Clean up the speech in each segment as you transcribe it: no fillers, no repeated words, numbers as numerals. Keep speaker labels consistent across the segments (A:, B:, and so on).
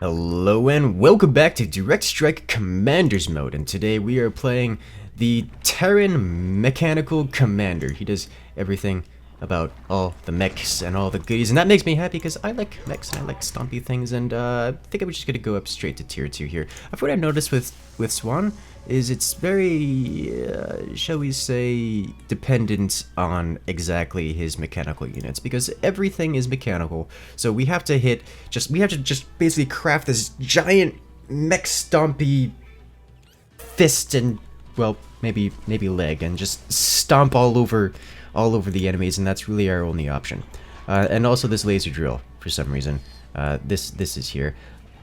A: Hello and welcome back to Direct Strike Commander's mode, and today we are playing the Terran Mechanical Commander. He does everything about all the mechs and all the goodies, and that makes me happy because I like mechs and I like stompy things, and I think I'm just gonna go up straight to tier 2 here. What I noticed with Swann is it's very, shall we say, dependent on exactly his mechanical units, because everything is mechanical, so we have to just basically craft this giant mech stompy fist and, well, maybe leg, and just stomp all over the enemies, and that's really our only option. And also this laser drill, for some reason. This is here.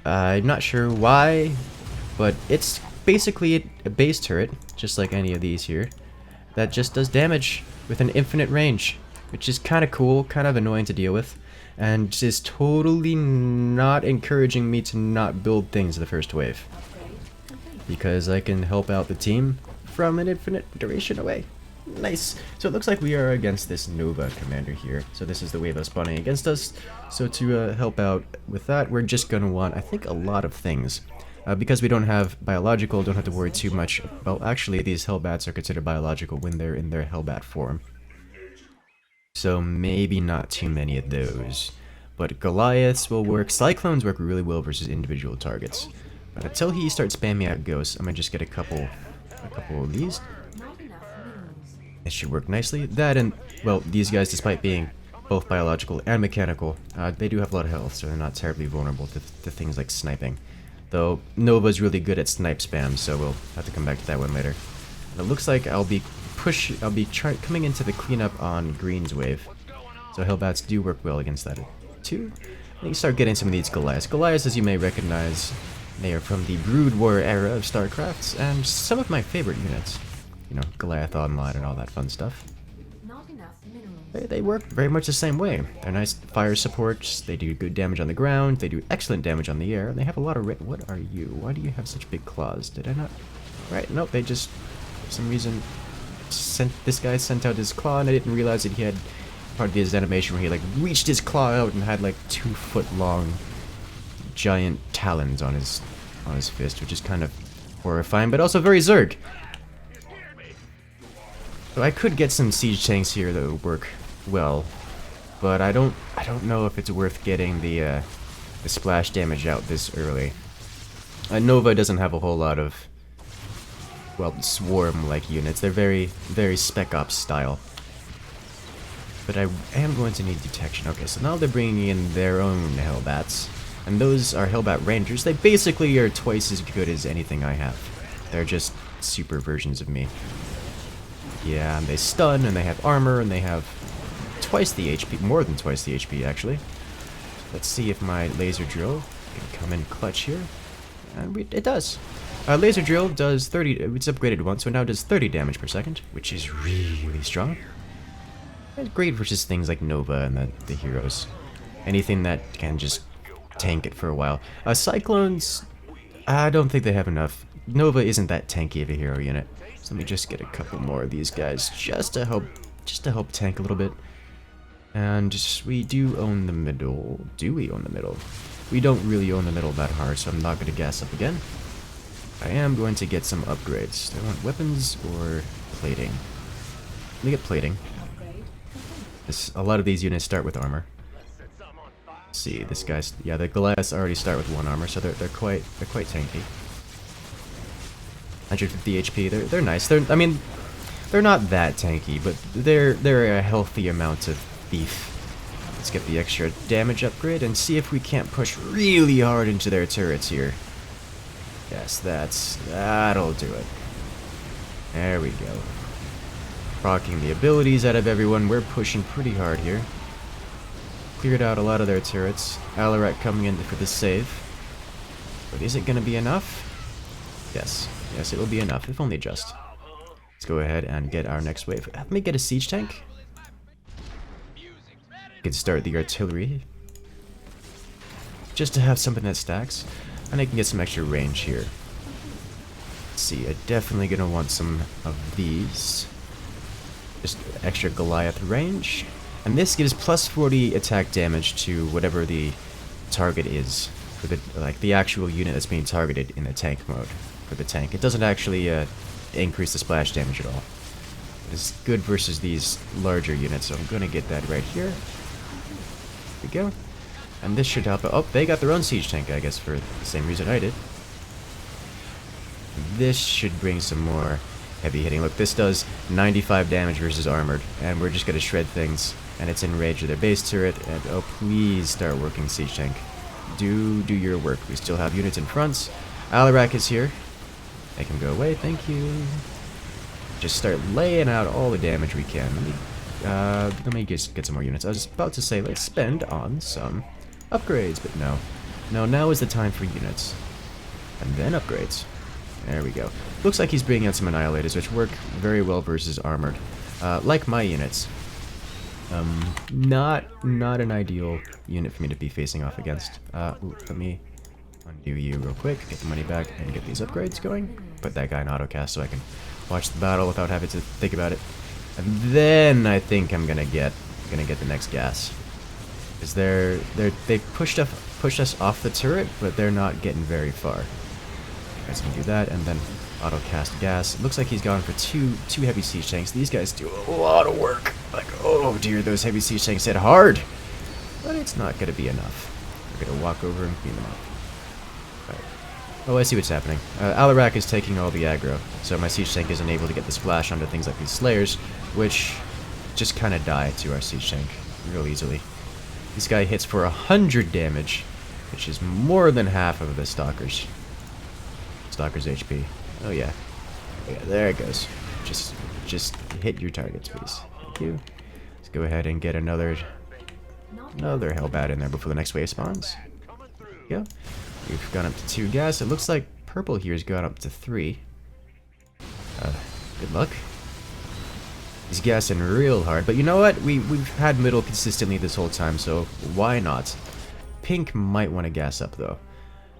A: I'm not sure why, but it's basically a base turret, just like any of these here, that just does damage with an infinite range, which is kind of cool, kind of annoying to deal with, and is totally not encouraging me to not build things the first wave, because I can help out the team from an infinite duration away. Nice. So it looks like we are against this Nova commander here. So this is the wave that's spawning against us. So to help out with that, we're just going to want, I think, a lot of things. Because we don't have biological, don't have to worry too much. Well, actually, these Hellbats are considered biological when they're in their Hellbat form. So maybe not too many of those. But Goliaths will work. Cyclones work really well versus individual targets. But until he starts spamming out ghosts, I'm gonna just get a couple of these. It should work nicely. That and, well, these guys, despite being both biological and mechanical, they do have a lot of health, so they're not terribly vulnerable to things like sniping. Though Nova's really good at snipe spam, so we'll have to come back to that one later. And it looks like I'll be coming into the cleanup on Green's wave. So Hellbats do work well against that too. And you start getting some of these Goliaths. Goliaths, as you may recognize, they are from the Brood War era of StarCraft, and some of my favorite units. You know, Goliath Online and all that fun stuff. They work very much the same way. They're nice fire supports, they do good damage on the ground, they do excellent damage on the air, and they have a lot of what are you? Why do you have such big claws? Did I not? Right, nope, they just, for some reason, this guy sent out his claw, and I didn't realize that he had part of his animation where he, like, reached his claw out and had, like, 2-foot long giant talons on his fist, which is kind of horrifying, but also very Zerg. So I could get some siege tanks here that would work well, but I don't know if it's worth getting the splash damage out this early. Nova doesn't have a whole lot of, well, swarm-like units. They're very Spec Ops style. But I am going to need detection. Okay, so now they're bringing in their own Hellbats, and those are Hellbat Rangers. They basically are twice as good as anything I have. They're just super versions of me. Yeah, and they stun, and they have armor, and they have twice the HP, more than twice the HP, actually. Let's see if my laser drill can come in clutch here. And it does. Laser drill does 30, it's upgraded once, so it now does 30 damage per second, which is really strong. It's great versus things like Nova and the heroes. Anything that can just tank it for a while. Cyclones, I don't think they have enough. Nova isn't that tanky of a hero unit. So let me just get a couple more of these guys just to help tank a little bit. And we do own the middle. Do we own the middle? We don't really own the middle that hard, so I'm not going to gas up again. I am going to get some upgrades. Do I want weapons or plating? Let me get plating. A lot of these units start with armor. Let's see, this guy's, yeah, the Goliaths already start with 1 armor, so they're quite tanky. 150 HP. They're nice. I mean, they're not that tanky, but they're a healthy amount of beef. Let's get the extra damage upgrade and see if we can't push really hard into their turrets here. Yes, that'll do it. There we go. Rocking the abilities out of everyone. We're pushing pretty hard here. Cleared out a lot of their turrets. Alarak coming in for the save. But is it going to be enough? Yes. Yes, it will be enough, if only just. Let's go ahead and get our next wave. Let me get a siege tank. We can start the artillery. Just to have something that stacks. And I can get some extra range here. Let's see, I'm definitely going to want some of these. Just extra Goliath range. And this gives plus 40 attack damage to whatever the target is. for the like the actual unit that's being targeted in the tank mode for the tank. It doesn't actually increase the splash damage at all. It's good versus these larger units, so I'm gonna get that right here. There we go. And this should help. Oh, they got their own siege tank, I guess, for the same reason I did. This should bring some more heavy hitting. Look, this does 95 damage versus armored, and we're just gonna shred things. And it's in range of their base turret, and oh, please start working, siege tank. Do your work. We still have units in front. Alarak is here. Make him go away, thank you. Just start laying out all the damage we can. Let me just get some more units. I was about to say, let's spend on some upgrades, but no. No, now is the time for units. And then upgrades. There we go. Looks like he's bringing out some Annihilators, which work very well versus armored. Like my units. Not an ideal unit for me to be facing off against. Let me undo you real quick, get the money back, and get these upgrades going. Put that guy in autocast so I can watch the battle without having to think about it. And then I think I'm gonna get the next gas. Because they pushed us off the turret, but they're not getting very far. You guys can do that, and then autocast gas. It looks like he's gone for two heavy siege tanks. These guys do a lot of work. Like, oh dear, those heavy siege tanks hit hard. But it's not gonna be enough. We're gonna walk over and clean them up. Right. Oh, I see what's happening. Alarak is taking all the aggro, so my siege tank isn't able to get the splash onto things like these slayers, which just kind of die to our siege tank real easily. This guy hits for 100 damage, which is more than half of the Stalker's HP. Oh yeah. Yeah, there it goes. Just hit your targets, please. Thank you. Let's go ahead and get another Hellbat in there before the next wave spawns. There we go. We've gone up to 2 gas. It looks like purple here has gone up to 3. Good luck. He's gassing real hard, but you know what? We've had middle consistently this whole time, so why not? Pink might want to gas up though.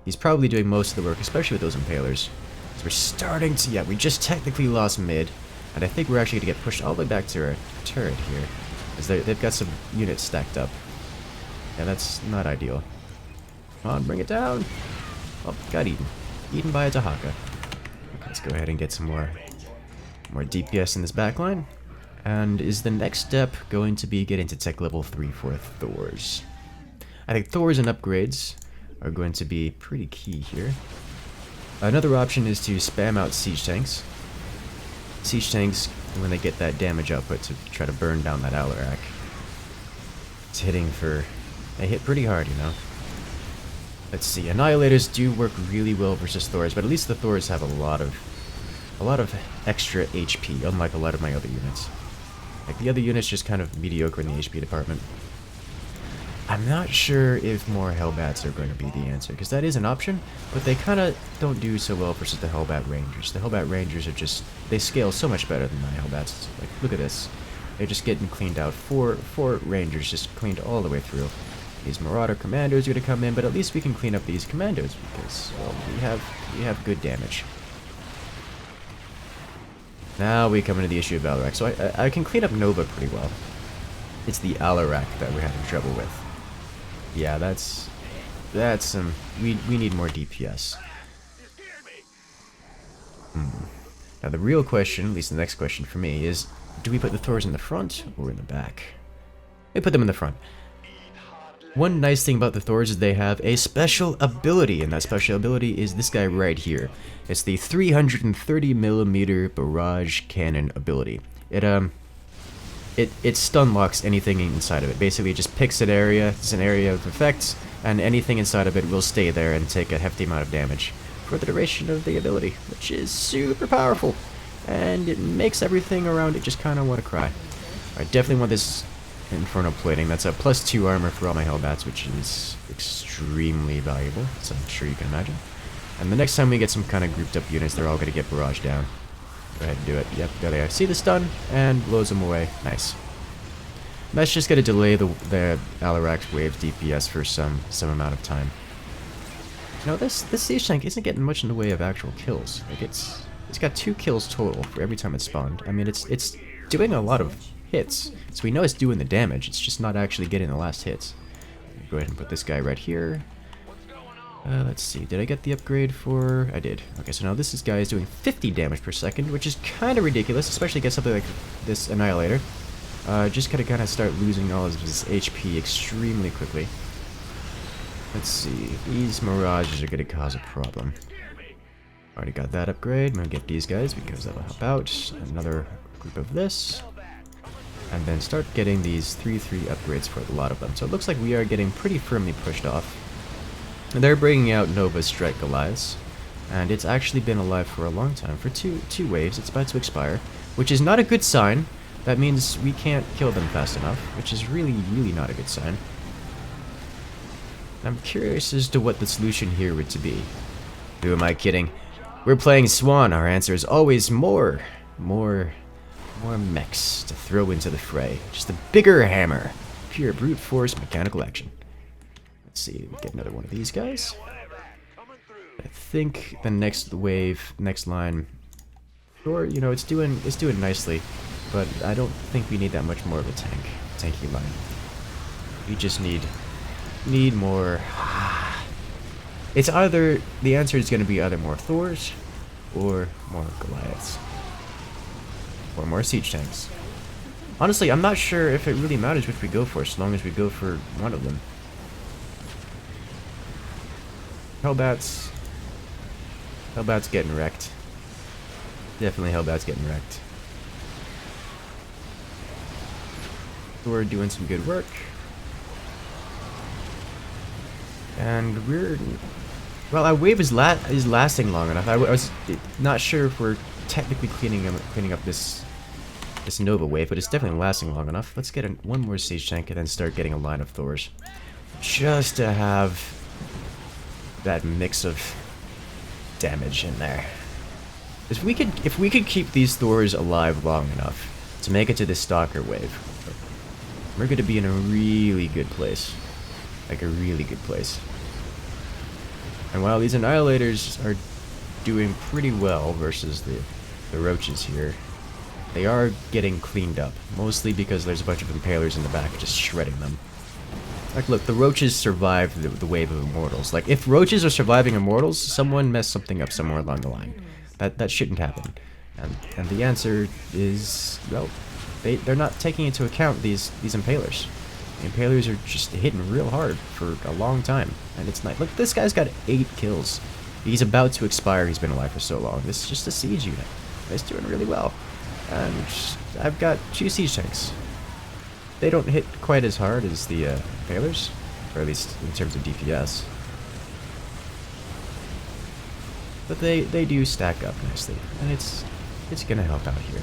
A: He's probably doing most of the work, especially with those impalers. So we're starting to, yeah, we just technically lost mid, and I think we're actually going to get pushed all the way back to our turret here, because they've got some units stacked up. Yeah, that's not ideal. Come on, bring it down. Oh, got eaten. Eaten by a Tahaka. Okay, let's go ahead and get some more DPS in this backline. And is the next step going to be getting to tech level 3 for Thors? I think Thors and upgrades are going to be pretty key here. Another option is to spam out siege tanks. Siege tanks, when they get that damage output, to try to burn down that Alarak. It's hitting for... They hit pretty hard, you know. Let's see. Annihilators do work really well versus Thors, but at least the Thors have a lot of extra HP, unlike a lot of my other units. Like, the other units just kind of mediocre in the HP department. I'm not sure if more Hellbats are going to be the answer, because that is an option, but they kind of don't do so well versus the Hellbat Rangers. The Hellbat Rangers are just... They scale so much better than my Hellbats. Like, look at this. They're just getting cleaned out. Four Rangers just cleaned all the way through. These Marauder Commandos are going to come in, but at least we can clean up these Commandos, because, well, we have good damage. Now we come into the issue of Alarak. So I can clean up Nova pretty well. It's the Alarak that we're having trouble with. Yeah, that's some... We need more DPS. Now the real question, at least the next question for me, is do we put the Thors in the front or in the back? We put them in the front. One nice thing about the Thors is they have a special ability, and that special ability is this guy right here. It's the 330mm barrage cannon ability. It stun locks anything inside of it. Basically, it just picks an area, it's an area of effect, and anything inside of it will stay there and take a hefty amount of damage for the duration of the ability, which is super powerful. And it makes everything around it just kind of want to cry. I definitely want this Inferno Plating. That's a +2 armor for all my Hellbats, which is extremely valuable, as I'm sure you can imagine. And the next time we get some kind of grouped up units, they're all going to get barraged down. Go ahead and do it. Yep, there they are. See the stun, and blows them away. Nice. And that's just going to delay the Alarak's wave DPS for some amount of time. You know, this siege tank isn't getting much in the way of actual kills. Like, it's got 2 kills total for every time it's spawned. I mean, it's doing a lot of hits, so we know it's doing the damage. It's just not actually getting the last hits. Go ahead and put this guy right here. Let's see, did I get the upgrade for... I did. Okay, so now this guy is doing 50 damage per second, which is kind of ridiculous, especially against something like this Annihilator. Just gotta kind of start losing all of his HP extremely quickly. Let's see, these Mirages are gonna cause a problem. Already got that upgrade. I'm gonna get these guys because that'll help out. Another group of this. And then start getting these 3/3 upgrades for a lot of them. So it looks like we are getting pretty firmly pushed off. And they're bringing out Nova Strike Goliaths. And it's actually been alive for a long time. For two waves, it's about to expire. Which is not a good sign. That means we can't kill them fast enough. Which is really, really not a good sign. I'm curious as to what the solution here would to be. Who am I kidding? We're playing Swann. Our answer is always more mechs to throw into the fray. Just a bigger hammer. Pure brute force mechanical action. Let's see, get another one of these guys. I think the next wave, next line, Thor, you know, it's doing nicely, but I don't think we need that much more of a tanky line. We just need more. It's either, the answer is going to be either more Thors or more Goliaths. Or more siege tanks. Honestly, I'm not sure if it really matters which we go for, as long as we go for one of them. Hellbat's getting wrecked. Definitely Hellbat's getting wrecked. We're doing some good work. And we're... Well, our wave is lasting long enough. I was not sure if we're technically cleaning up this Nova wave, but it's definitely lasting long enough. Let's get one more siege tank and then start getting a line of Thors. Just to have that mix of damage in there. If we could keep these Thors alive long enough to make it to this Stalker wave, we're going to be in a really good place. Like a really good place. And while these Annihilators are doing pretty well versus the Roaches here, they are getting cleaned up. Mostly because there's a bunch of Impalers in the back just shredding them. Like, look, the Roaches survived the wave of Immortals. Like, if Roaches are surviving Immortals, someone messed something up somewhere along the line. That shouldn't happen. And the answer is, well, they're not taking into account these Impalers. The Impalers are just hitting real hard for a long time. And it's not... Look, this guy's got 8 kills. He's about to expire. He's been alive for so long. This is just a siege unit. He's doing really well. And I've got 2 siege tanks. They don't hit quite as hard as the Impalers, or at least in terms of DPS. But they do stack up nicely, and it's gonna help out here.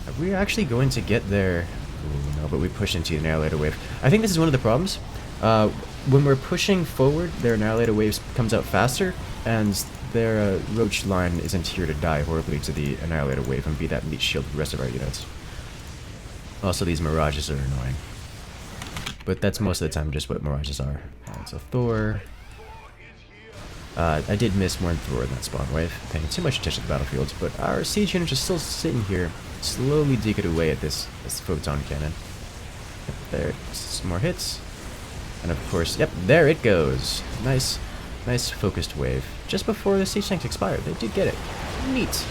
A: Are we actually going to get there? Ooh, no, but we push into the Annihilator wave. I think this is one of the problems. When we're pushing forward, their Annihilator waves comes out faster, and their Roach line isn't here to die horribly to the Annihilator wave and be that meat shield for the rest of our units. Also, these Mirages are annoying. But that's most of the time just what Mirages are. Alright, so Thor. I did miss one Thor in that spawn wave, paying too much attention to the battlefield, but our siege units are still sitting here, slowly digging away at this photon cannon. Yep, there, some more hits. And of course, yep, there it goes. Nice focused wave. Just before the siege tanks expired, they did get it. Neat.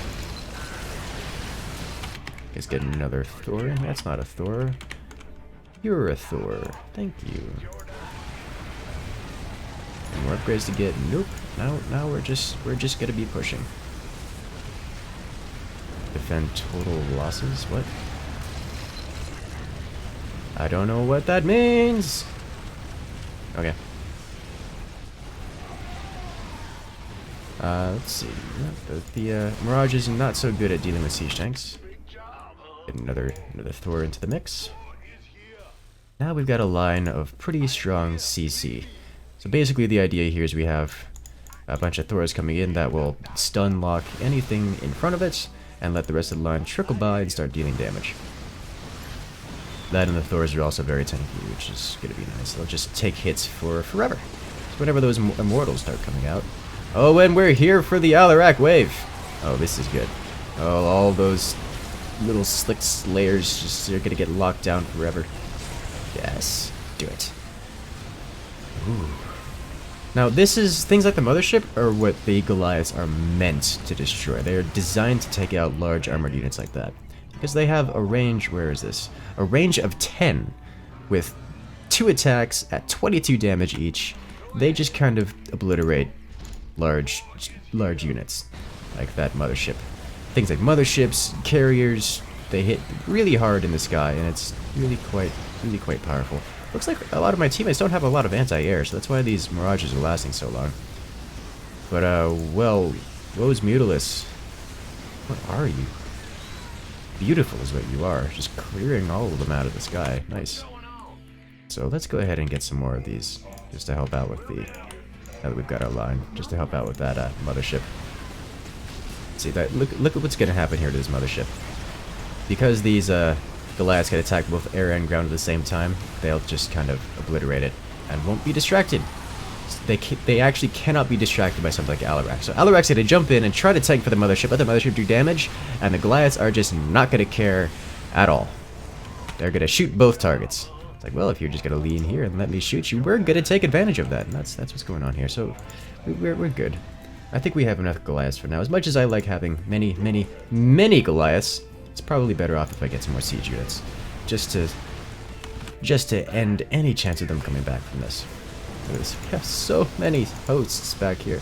A: Guys, getting another Thor. That's not a Thor. You're a Thor. Thank you. More upgrades to get. Nope. Now we're just gonna be pushing. Defend total losses. What? I don't know what that means. Okay. Let's see. The Mirage is not so good at dealing with siege tanks. Get another Thor into the mix. Now we've got a line of pretty strong CC. So basically the idea here is we have a bunch of Thors coming in that will stun lock anything in front of it and let the rest of the line trickle by and start dealing damage. That and the Thors are also very tanky, which is going to be nice. They'll just take hits for forever. So whenever those Immortals start coming out. Oh, and we're here for the Alarak wave. Oh, this is good. Oh, all those little slick slayers just are going to get locked down forever. Yes, do it. Ooh. Now, this is things like the mothership are what the Goliaths are meant to destroy. They are designed to take out large armored units like that. Because they have a range, where is this? A range of 10 with 2 attacks at 22 damage each. They just kind of obliterate large units like that mothership. Things like motherships, carriers, they hit really hard in the sky, and it's really quite powerful. Looks like a lot of my teammates don't have a lot of anti-air, so that's why these Mirages are lasting so long. But, well, woes Mutilus. What are you? Beautiful is what you are, just clearing all of them out of the sky. Nice. So let's go ahead and get some more of these, just to help out with the, now that we've got our line, just to help out with that mothership. See that? Look at what's gonna happen here to this mothership. Because these Goliaths can attack both air and ground at the same time, they'll just kind of obliterate it and won't be distracted. They actually cannot be distracted by something like Alarak. So Alarak's gonna jump in and try to tank for the mothership, let the mothership do damage, and the Goliaths are just not gonna care at all. They're gonna shoot both targets. It's like, well, if you're just gonna lean here and let me shoot you, we're gonna take advantage of that, and that's what's going on here. So we're good. I think we have enough Goliaths for now. As much as I like having many Goliaths, it's probably better off if I get some more siege units, just to end any chance of them coming back from this. We have so many hosts back here.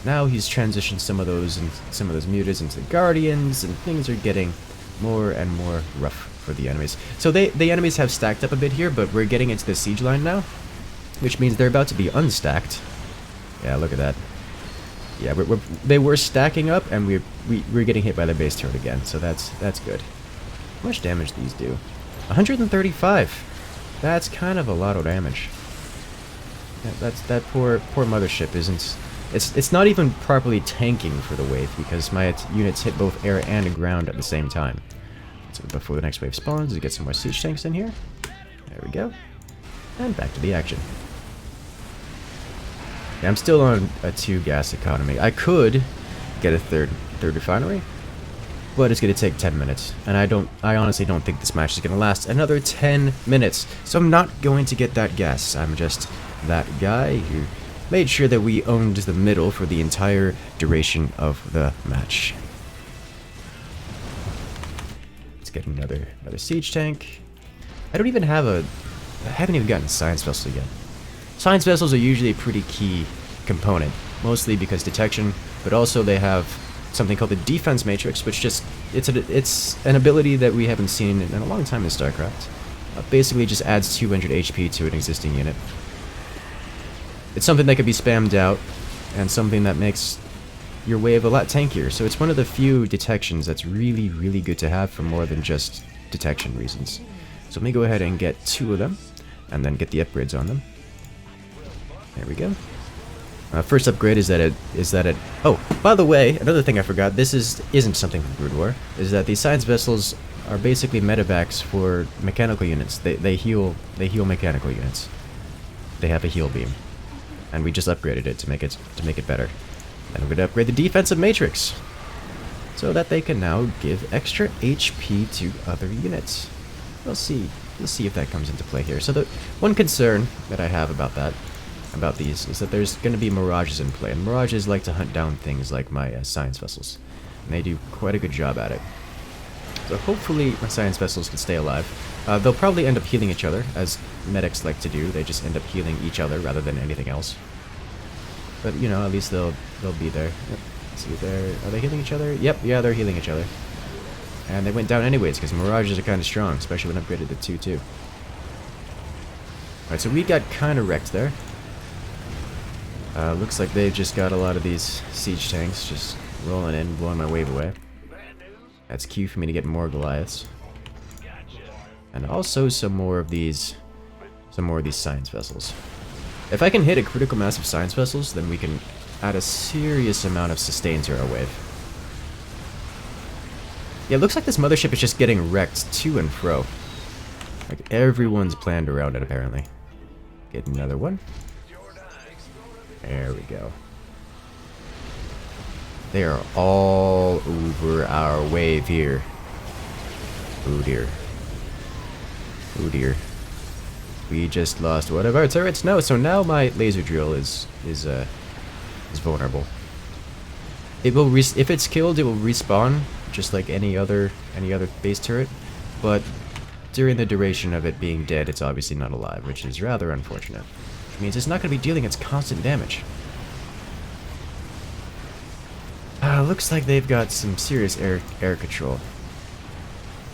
A: Now he's transitioned some of those mutas into guardians, and things are getting more and more rough for the enemies. So the enemies have stacked up a bit here, but we're getting into the siege line now, which means they're about to be unstacked. Yeah, look at that. Yeah, they were stacking up, and we're getting hit by the base turret again, so that's good. How much damage do these do? 135. That's kind of a lot of damage. Yeah, that poor mothership isn't. It's not even properly tanking for the wave because my units hit both air and ground at the same time. So before the next wave spawns, we get some more siege tanks in here. There we go. And back to the action. Yeah, I'm still on a 2 gas economy. I could get a third refinery, but it's gonna take 10 minutes, and I honestly don't think this match is gonna last another 10 minutes. So I'm not going to get that gas. I'm just that guy who made sure that we owned the middle for the entire duration of the match. Let's get another siege tank. I haven't even gotten science vessel yet. Science vessels are usually a pretty key component, mostly because detection, but also they have something called the defense matrix, which it's an ability that we haven't seen in a long time in StarCraft. Basically just adds 200 HP to an existing unit. It's something that can be spammed out, and something that makes your wave a lot tankier, so it's one of the few detections that's really, really good to have for more than just detection reasons. So let me go ahead and get 2 of them, and then get the upgrades on them. There we go. First upgrade is that it. Oh, by the way, another thing I forgot. This isn't something from Brood War. Is that these science vessels are basically medevacs for mechanical units. They heal mechanical units. They have a heal beam, and we just upgraded it to make it better. And we're gonna upgrade the defensive matrix, so that they can now give extra HP to other units. We'll see if that comes into play here. So the one concern that I have about these is that there's going to be mirages in play, and mirages like to hunt down things like my science vessels, and they do quite a good job at it. So hopefully my science vessels can stay alive. They'll probably end up healing each other, as medics like to do. They just end up healing each other rather than anything else. But you know, at least they'll be there. Yep. See, are they healing each other? Yep, yeah, they're healing each other. And they went down anyways, because mirages are kind of strong, especially when upgraded to 2-2. Alright, so we got kind of wrecked there. Looks like they've just got a lot of these siege tanks just rolling in, blowing my wave away. That's cue for me to get more Goliaths. And also some more of these science vessels. If I can hit a critical mass of science vessels, then we can add a serious amount of sustain to our wave. Yeah, it looks like this mothership is just getting wrecked to and fro. Like, everyone's planned around it, apparently. Get another one. There we go. They are all over our wave here. Oh dear. Oh dear. We just lost one of our turrets. No, so now my laser drill is vulnerable. It will if it's killed, it will respawn just like any other base turret, but during the duration of it being dead, it's obviously not alive, which is rather unfortunate. Which means it's not going to be dealing its constant damage. Looks like they've got some serious air control.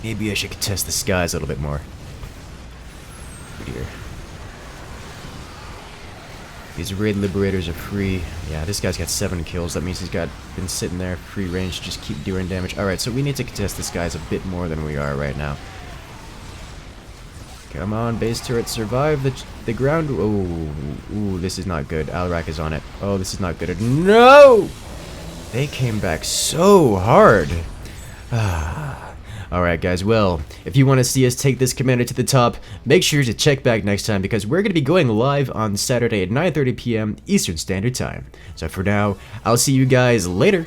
A: Maybe I should contest the skies a little bit more. Oh dear. These raid liberators are free. Yeah, this guy's got 7 kills. That means he's been sitting there free range to just keep doing damage. Alright, so we need to contest this guy's a bit more than we are right now. Come on, base turret, survive the ground. Oh, ooh, this is not good. Alrak is on it. Oh, this is not good. No! They came back so hard. Alright guys, well, if you want to see us take this commander to the top, make sure to check back next time because we're going to be going live on Saturday at 9:30 p.m. Eastern Standard Time. So for now, I'll see you guys later.